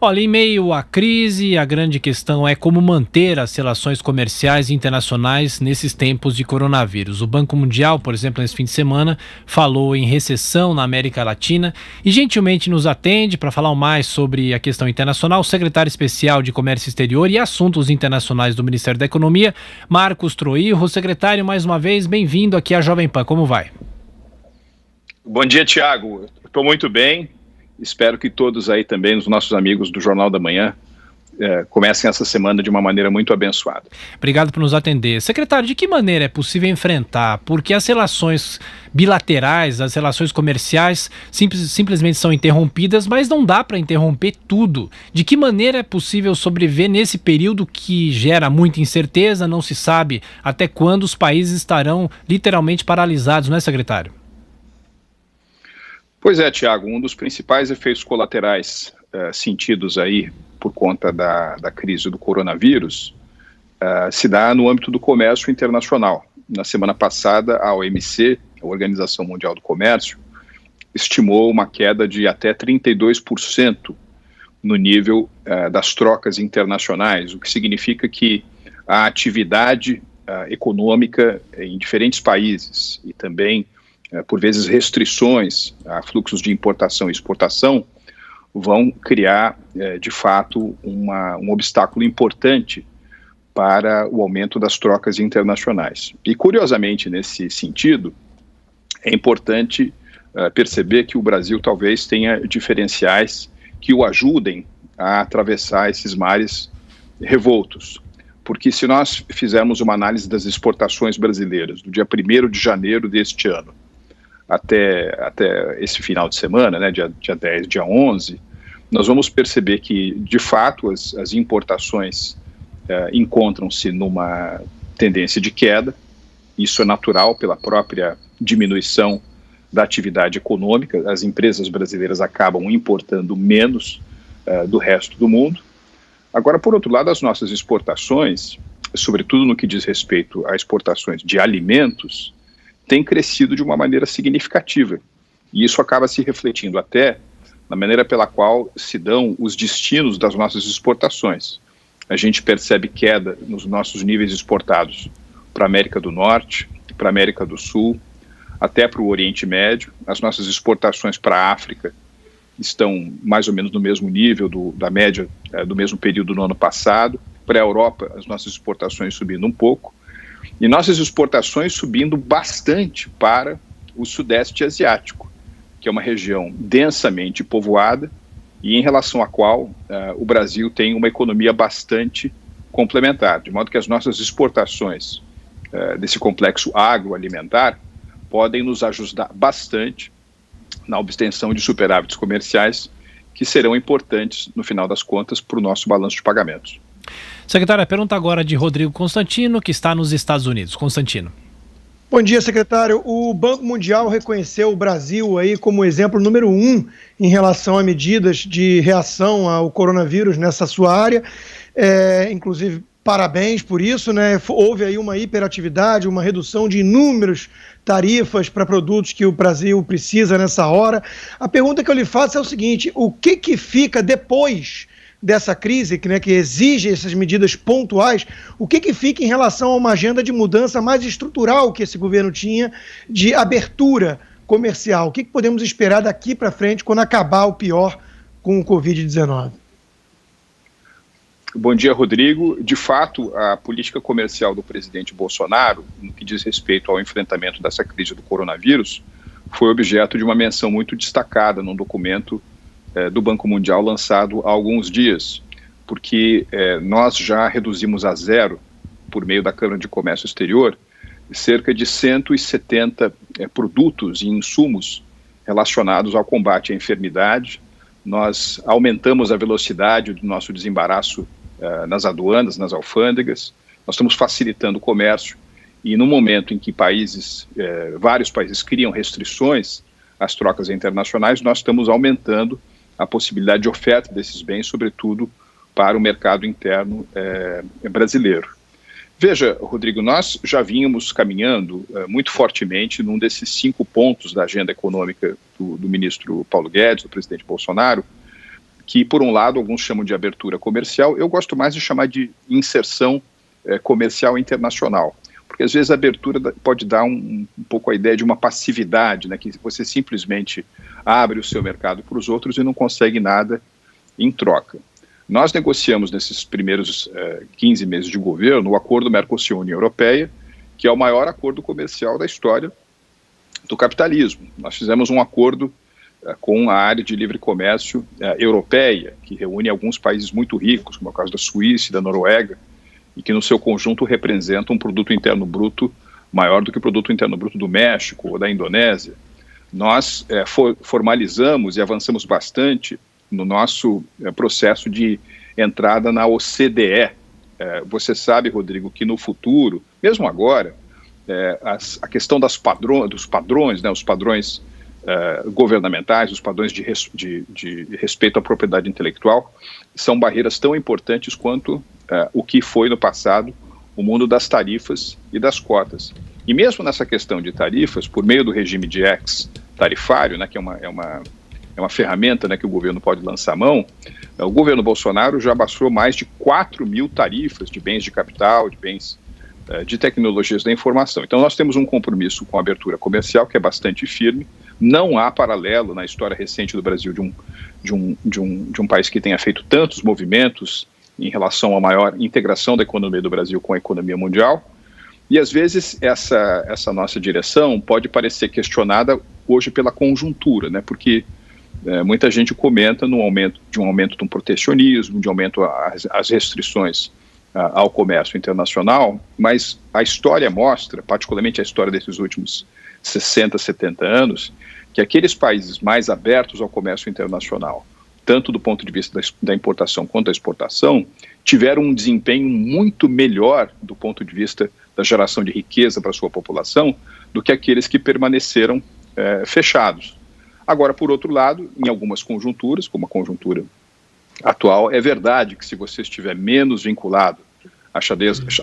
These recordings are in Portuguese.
Olha, em meio à crise, a grande questão é como manter as relações comerciais internacionais nesses tempos de coronavírus. O Banco Mundial, por exemplo, nesse fim de semana, falou em recessão na América Latina e gentilmente nos atende para falar mais sobre a questão internacional o secretário especial de Comércio Exterior e Assuntos Internacionais do Ministério da Economia, Marcos Troillo. Secretário, mais uma vez, bem-vindo aqui à Jovem Pan. Como vai? Bom dia, Tiago. Estou muito bem. Espero que todos aí também, os nossos amigos do Jornal da Manhã, comecem essa semana de uma maneira muito abençoada. Obrigado por nos atender. Secretário, de que maneira é possível enfrentar? Porque as relações bilaterais, as relações comerciais simplesmente são interrompidas, mas não dá para interromper tudo. De que maneira é possível sobreviver nesse período que gera muita incerteza, não se sabe até quando os países estarão literalmente paralisados, não é, secretário? Pois é, Tiago, um dos principais efeitos colaterais sentidos aí por conta da crise do coronavírus se dá no âmbito do comércio internacional. Na semana passada, a OMC, a Organização Mundial do Comércio, estimou uma queda de até 32% no nível das trocas internacionais, o que significa que a atividade econômica em diferentes países e também por vezes restrições a fluxos de importação e exportação, vão criar, de fato, um obstáculo importante para o aumento das trocas internacionais. E, curiosamente, nesse sentido, é importante perceber que o Brasil talvez tenha diferenciais que o ajudem a atravessar esses mares revoltos. Porque se nós fizermos uma análise das exportações brasileiras do dia 1º de janeiro deste ano, até esse final de semana, né, dia 10, dia 11, nós vamos perceber que, de fato, as importações encontram-se numa tendência de queda. Isso é natural pela própria diminuição da atividade econômica. As empresas brasileiras acabam importando menos do resto do mundo. Agora, por outro lado, as nossas exportações, sobretudo no que diz respeito a exportações de alimentos, tem crescido de uma maneira significativa. E isso acaba se refletindo até na maneira pela qual se dão os destinos das nossas exportações. A gente percebe queda nos nossos níveis exportados para a América do Norte, para a América do Sul, até para o Oriente Médio. As nossas exportações para a África estão mais ou menos no mesmo nível da média do mesmo período no ano passado. Para a Europa, as nossas exportações subindo um pouco. E nossas exportações subindo bastante para o Sudeste Asiático, que é uma região densamente povoada e em relação à qual o Brasil tem uma economia bastante complementar, de modo que as nossas exportações desse complexo agroalimentar podem nos ajudar bastante na obtenção de superávites comerciais que serão importantes, no final das contas, para o nosso balanço de pagamentos. Secretário, a pergunta agora de Rodrigo Constantino, que está nos Estados Unidos. Constantino. Bom dia, secretário. O Banco Mundial reconheceu o Brasil aí como exemplo número 1 em relação a medidas de reação ao coronavírus nessa sua área. Inclusive, parabéns por isso, né? Houve aí uma hiperatividade, uma redução de inúmeras tarifas para produtos que o Brasil precisa nessa hora. A pergunta que eu lhe faço é o seguinte: o que fica depois dessa crise, né, que exige essas medidas pontuais, o que fica em relação a uma agenda de mudança mais estrutural que esse governo tinha de abertura comercial? O que podemos esperar daqui para frente quando acabar o pior com o Covid-19? Bom dia, Rodrigo. De fato, a política comercial do presidente Bolsonaro, no que diz respeito ao enfrentamento dessa crise do coronavírus, foi objeto de uma menção muito destacada num documento do Banco Mundial lançado há alguns dias, porque nós já reduzimos a zero, por meio da Câmara de Comércio Exterior, cerca de 170 produtos e insumos relacionados ao combate à enfermidade. Nós aumentamos a velocidade do nosso desembaraço nas aduanas, nas alfândegas. Nós estamos facilitando o comércio e no momento em que vários países criam restrições às trocas internacionais, nós estamos aumentando a possibilidade de oferta desses bens, sobretudo para o mercado interno brasileiro. Veja, Rodrigo, nós já vínhamos caminhando muito fortemente num desses 5 pontos da agenda econômica do ministro Paulo Guedes, do presidente Bolsonaro, que, por um lado, alguns chamam de abertura comercial, eu gosto mais de chamar de inserção comercial internacional, porque às vezes a abertura pode dar um pouco a ideia de uma passividade, né, que você simplesmente abre o seu mercado para os outros e não consegue nada em troca. Nós negociamos nesses primeiros 15 meses de governo o acordo Mercosul-União Europeia, que é o maior acordo comercial da história do capitalismo. Nós fizemos um acordo com a área de livre comércio europeia, que reúne alguns países muito ricos, como é o caso da Suíça e da Noruega, e que no seu conjunto representa um produto interno bruto maior do que o produto interno bruto do México ou da Indonésia. Nós formalizamos e avançamos bastante no nosso processo de entrada na OCDE. Você sabe, Rodrigo, que no futuro, mesmo agora, a questão dos padrões, né, os padrões governamentais, os padrões de respeito à propriedade intelectual, são barreiras tão importantes quanto o que foi no passado o mundo das tarifas e das cotas. E mesmo nessa questão de tarifas, por meio do regime de ex-tarifário, né, que é uma ferramenta, né, que o governo pode lançar mão, o governo Bolsonaro já baixou mais de 4.000 tarifas de bens de capital, de bens de tecnologias da informação. Então nós temos um compromisso com a abertura comercial que é bastante firme. Não há paralelo na história recente do Brasil de um país que tenha feito tantos movimentos em relação à maior integração da economia do Brasil com a economia mundial. E às vezes essa nossa direção pode parecer questionada hoje pela conjuntura, né? Porque muita gente comenta de um aumento do protecionismo, de aumento às restrições ao comércio internacional, mas a história mostra, particularmente a história desses últimos 60, 70 anos, que aqueles países mais abertos ao comércio internacional, tanto do ponto de vista da importação quanto da exportação, tiveram um desempenho muito melhor do ponto de vista da geração de riqueza para a sua população do que aqueles que permaneceram fechados. Agora, por outro lado, em algumas conjunturas, como a conjuntura atual, é verdade que se você estiver menos vinculado às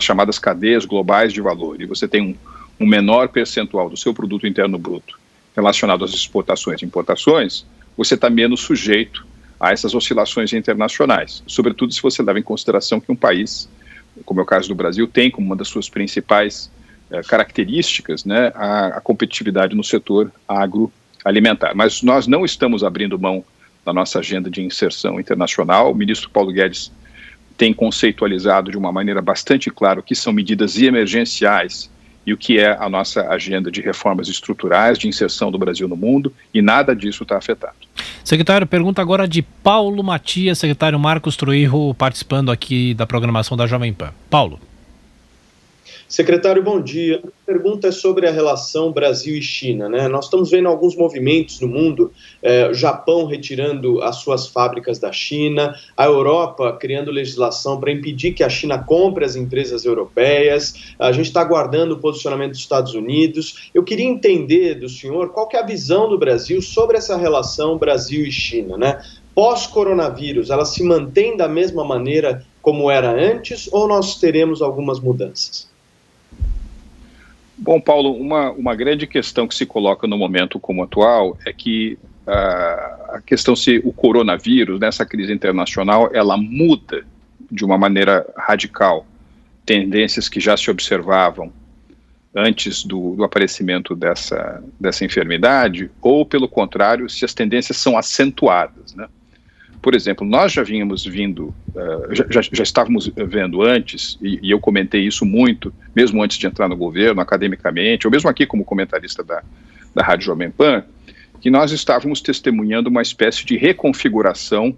chamadas cadeias globais de valor e você tem um menor percentual do seu produto interno bruto relacionado às exportações e importações, você está menos sujeito a essas oscilações internacionais, sobretudo se você leva em consideração que um país, como é o caso do Brasil, tem como uma das suas principais características, né, a competitividade no setor agroalimentar. Mas nós não estamos abrindo mão da nossa agenda de inserção internacional. O ministro Paulo Guedes tem conceitualizado de uma maneira bastante clara o que são medidas emergenciais e o que é a nossa agenda de reformas estruturais, de inserção do Brasil no mundo, e nada disso está afetado. Secretário, pergunta agora de Paulo Matias, secretário Marcos Trujillo, participando aqui da programação da Jovem Pan. Paulo. Secretário, bom dia. A pergunta é sobre a relação Brasil e China, né? Nós estamos vendo alguns movimentos no mundo, o Japão retirando as suas fábricas da China, a Europa criando legislação para impedir que a China compre as empresas europeias, a gente está aguardando o posicionamento dos Estados Unidos. Eu queria entender do senhor qual que é a visão do Brasil sobre essa relação Brasil e China, né? Pós-coronavírus, ela se mantém da mesma maneira como era antes ou nós teremos algumas mudanças? Bom, Paulo, uma grande questão que se coloca no momento como atual é que a questão se o coronavírus, nessa crise internacional, ela muda de uma maneira radical tendências que já se observavam antes do aparecimento dessa enfermidade, ou, pelo contrário, se as tendências são acentuadas, né? Por exemplo, nós já vínhamos já estávamos vendo antes, e eu comentei isso muito, mesmo antes de entrar no governo, academicamente, ou mesmo aqui como comentarista da Rádio Jovem Pan, que nós estávamos testemunhando uma espécie de reconfiguração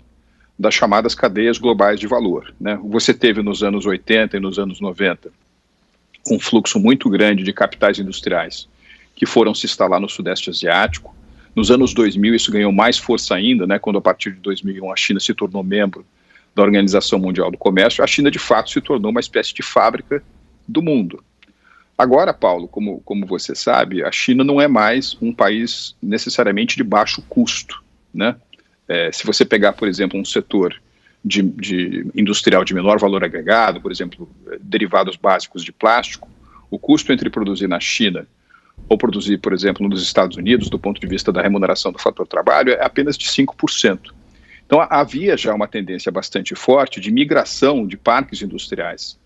das chamadas cadeias globais de valor, né? Você teve nos anos 80 e nos anos 90 um fluxo muito grande de capitais industriais que foram se instalar no Sudeste Asiático. Nos anos 2000 isso ganhou mais força ainda, né, quando a partir de 2001 a China se tornou membro da Organização Mundial do Comércio. A China de fato se tornou uma espécie de fábrica do mundo. Agora, Paulo, como você sabe, a China não é mais um país necessariamente de baixo custo, né? Se você pegar, por exemplo, um setor de industrial de menor valor agregado, por exemplo, derivados básicos de plástico, o custo entre produzir na China ou produzir, por exemplo, nos Estados Unidos, do ponto de vista da remuneração do fator trabalho, é apenas de 5%. Então havia já uma tendência bastante forte de migração de parques industriais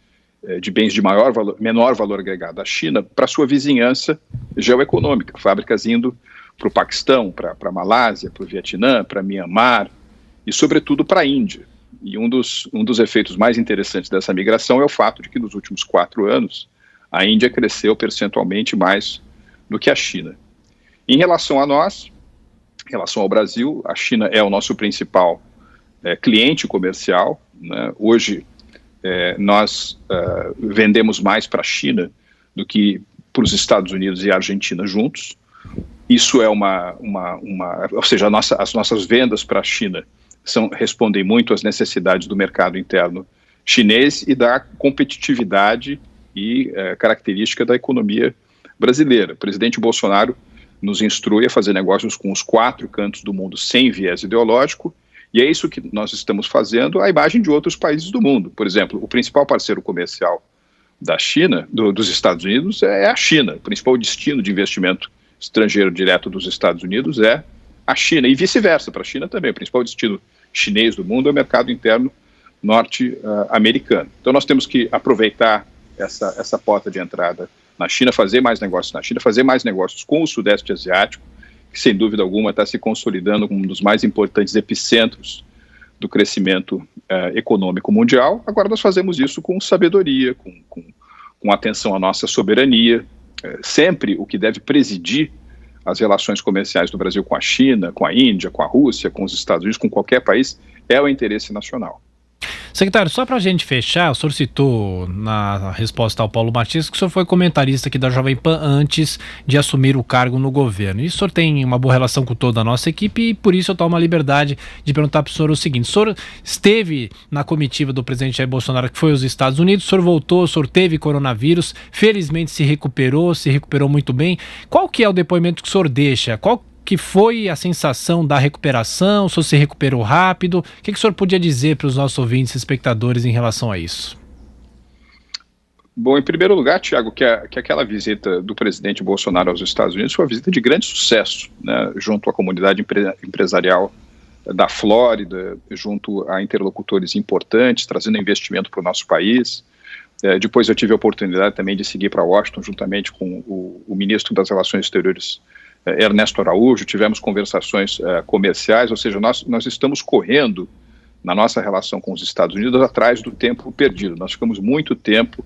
de bens de menor valor agregado da China para sua vizinhança geoeconômica, fábricas indo para o Paquistão, para a Malásia, para o Vietnã, para Mianmar e sobretudo para a Índia. E um dos efeitos mais interessantes dessa migração é o fato de que nos últimos 4 anos a Índia cresceu percentualmente mais do que a China. Em relação a nós, em relação ao Brasil, a China é o nosso principal cliente comercial, né? Hoje nós vendemos mais para a China do que para os Estados Unidos e a Argentina juntos. Isso é ou seja, as nossas vendas para a China respondem muito às necessidades do mercado interno chinês e da competitividade e característica da economia brasileira. O presidente Bolsonaro nos instrui a fazer negócios com os 4 cantos do mundo sem viés ideológico, e é isso que nós estamos fazendo à imagem de outros países do mundo. Por exemplo, o principal parceiro comercial da China, dos Estados Unidos, é a China. O principal destino de investimento estrangeiro direto dos Estados Unidos é a China, e vice-versa, para a China também. O principal destino chinês do mundo é o mercado interno norte-americano. Então nós temos que aproveitar essa porta de entrada na China, fazer mais negócios na China, fazer mais negócios com o Sudeste Asiático, que sem dúvida alguma está se consolidando como um dos mais importantes epicentros do crescimento econômico mundial. Agora nós fazemos isso com sabedoria, com atenção à nossa soberania. Sempre o que deve presidir as relações comerciais do Brasil com a China, com a Índia, com a Rússia, com os Estados Unidos, com qualquer país, é o interesse nacional. Secretário, só para a gente fechar, o senhor citou na resposta ao Paulo Martins que o senhor foi comentarista aqui da Jovem Pan antes de assumir o cargo no governo. E o senhor tem uma boa relação com toda a nossa equipe e por isso eu tomo a liberdade de perguntar para o senhor o seguinte: o senhor esteve na comitiva do presidente Jair Bolsonaro que foi aos Estados Unidos, o senhor voltou, o senhor teve coronavírus, felizmente se recuperou muito bem. Qual que é o depoimento que o senhor deixa? Qual que foi a sensação da recuperação? O senhor se recuperou rápido? O que o senhor podia dizer para os nossos ouvintes e espectadores em relação a isso? Bom, em primeiro lugar, Tiago, que aquela visita do presidente Bolsonaro aos Estados Unidos foi uma visita de grande sucesso, né, junto à comunidade empresarial da Flórida, junto a interlocutores importantes, trazendo investimento para o nosso país. Depois eu tive a oportunidade também de seguir para Washington, juntamente com o ministro das Relações Exteriores, Ernesto Araújo. Tivemos conversações comerciais, ou seja, nós estamos correndo na nossa relação com os Estados Unidos atrás do tempo perdido. Nós ficamos muito tempo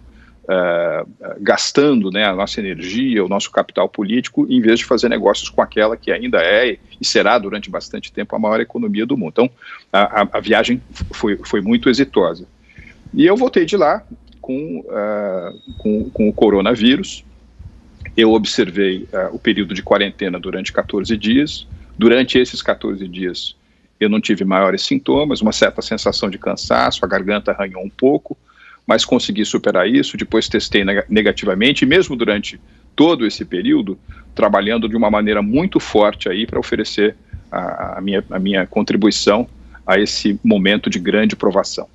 gastando, né, a nossa energia, o nosso capital político, em vez de fazer negócios com aquela que ainda é e será durante bastante tempo a maior economia do mundo. Então, a viagem foi muito exitosa. E eu voltei de lá com o coronavírus. Eu observei o período de quarentena durante 14 dias. Durante esses 14 dias, eu não tive maiores sintomas, uma certa sensação de cansaço, a garganta arranhou um pouco, mas consegui superar isso. Depois testei negativamente, e mesmo durante todo esse período, trabalhando de uma maneira muito forte aí para oferecer a minha contribuição a esse momento de grande provação.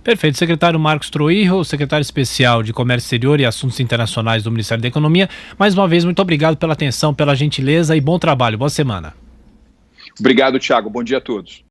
Perfeito. Secretário Marcos Troillo, secretário especial de Comércio Exterior e Assuntos Internacionais do Ministério da Economia. Mais uma vez, muito obrigado pela atenção, pela gentileza e bom trabalho. Boa semana. Obrigado, Tiago. Bom dia a todos.